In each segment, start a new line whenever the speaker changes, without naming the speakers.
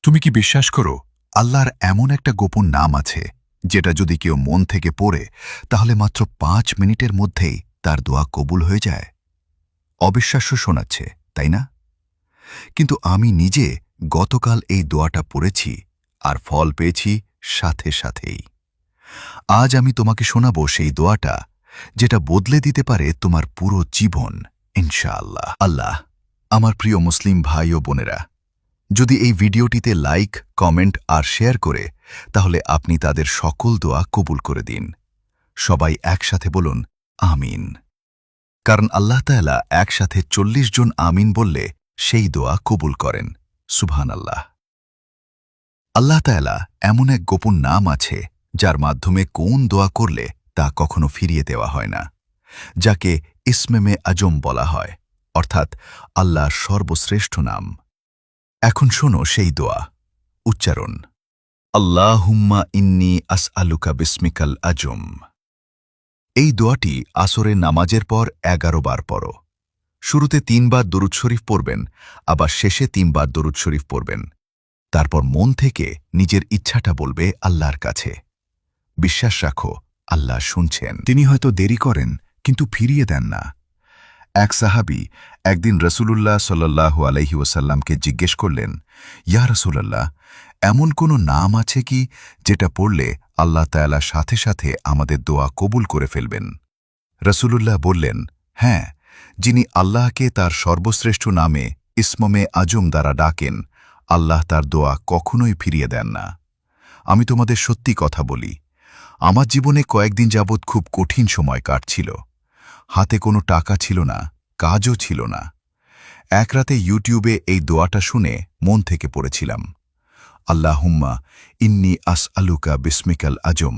তুমি কি বিশ্বাস করো আল্লাহর এমন একটা গোপন নাম আছে যেটা যদি কেউ মন থেকে পড়ে তাহলে মাত্র 5 মিনিটের মধ্যেই তার দোয়া কবুল হয়ে যায়? অবিশ্বাস্য শোনাচ্ছে, তাই না? কিন্তু আমি নিজে গতকাল এই দোয়াটা পড়েছি আর ফল পেয়েছি সাথে সাথেই। আজ আমি তোমাকে শোনাবো সেই দোয়াটা যেটা বদলে দিতে পারে তোমার পুরো জীবন, ইনশাআল্লাহ। আল্লাহ, আমার প্রিয় মুসলিম ভাই ও বোনেরা, যদি এই ভিডিওটিতে লাইক, কমেন্ট আর শেয়ার করে তাহলে আপনি তাদের সকল দোয়া কবুল করে দিন। সবাই একসাথে বলুন আমিন। কারণ আল্লাহ তাআলা একসাথে 40 জন আমিন বললে সেই দোয়া কবুল করেন। সুবহানাল্লাহ। আল্লাহ তাআলা এমন এক গোপন নাম আছে যার মাধ্যমে কোন দোয়া করলে তা কখনো ফিরিয়ে দেওয়া হয় না, যাকে ইসমে আজম বলা হয়, অর্থাৎ আল্লাহর সর্বশ্রেষ্ঠ নাম। এখন শোনো সেই দোয়া উচ্চারণ। আল্লাহুম্মা ইন্নী আসআলুকা বিসমিকাল আজম। এই দোয়াটি আসরের নামাজের পর 11 বার পড়ো। শুরুতে 3 বার দরুদ শরীফ পড়বেন, আবার শেষে 3 বার দরুদ শরীফ পড়বেন। তারপর মন থেকে নিজের ইচ্ছাটা বলবে আল্লাহর কাছে। বিশ্বাস রাখো, আল্লাহ শুনছেন। তিনি হয়তো দেরি করেন, কিন্তু ফিরিয়ে দেন না। এক সাহাবী একদিন রাসূলুল্লাহ সাল্লাল্লাহু আলাইহি ওয়াসাল্লামকে জিজ্ঞেস করলেন, ইয়া রাসূলুল্লাহ, এমন কোনো নাম আছে কি যেটা পড়লে আল্লাহ তাআলা সাথে সাথে আমাদের দোয়া কবুল করে ফেলবেন? রাসূলুল্লাহ বললেন, হ্যাঁ, যিনি আল্লাহকে তার সর্বশ্রেষ্ঠ নামে ইসমে আজম দ্বারা ডাকেন, আল্লাহ তার দোয়া কখনোই ফিরিয়ে দেন না। আমি তোমাদের সত্যি কথা বলি, আমার জীবনে কয়েকদিন যাবৎ খুব কঠিন সময় কাটছিল। হাতে কোনো টাকা ছিল না, কাজও ছিল না। এক রাতে ইউটিউবে এই দোয়াটা শুনে মন থেকে পড়েছিলাম, আল্লাহুম্মা ইন্নী আসআলুকা বিসমিকাল আজম।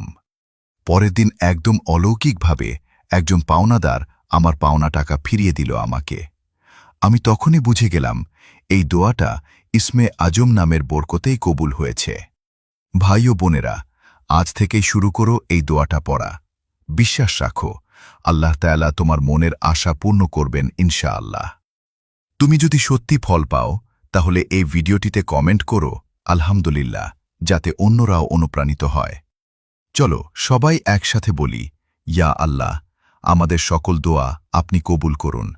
পরের দিন একদম অলৌকিকভাবে একজন পাওনাদার আমার পাওনা টাকা ফিরিয়ে দিল আমাকে। আমি তখনই বুঝে গেলাম এই দোয়াটা ইসমে আজম নামের বরকতেই কবুল হয়েছে। ভাই ও বোনেরা, আজ থেকেই শুরু করো এই দোয়াটা পড়া। বিশ্বাস রাখো, আল্লাহ তাআলা তোমার মনের আশা পূর্ণ করবেন ইনশাআল্লাহ। তুমি যদি সত্যি ফল পাও তাহলে এই ভিডিওটিতে কমেন্ট করো আলহামদুলিল্লাহ, যাতে অন্যরাও অনুপ্রাণিত হয়। চলো সবাই একসাথে বলি, ইয়া আল্লাহ, আমাদের সকল দোয়া আপনি কবুল করুন।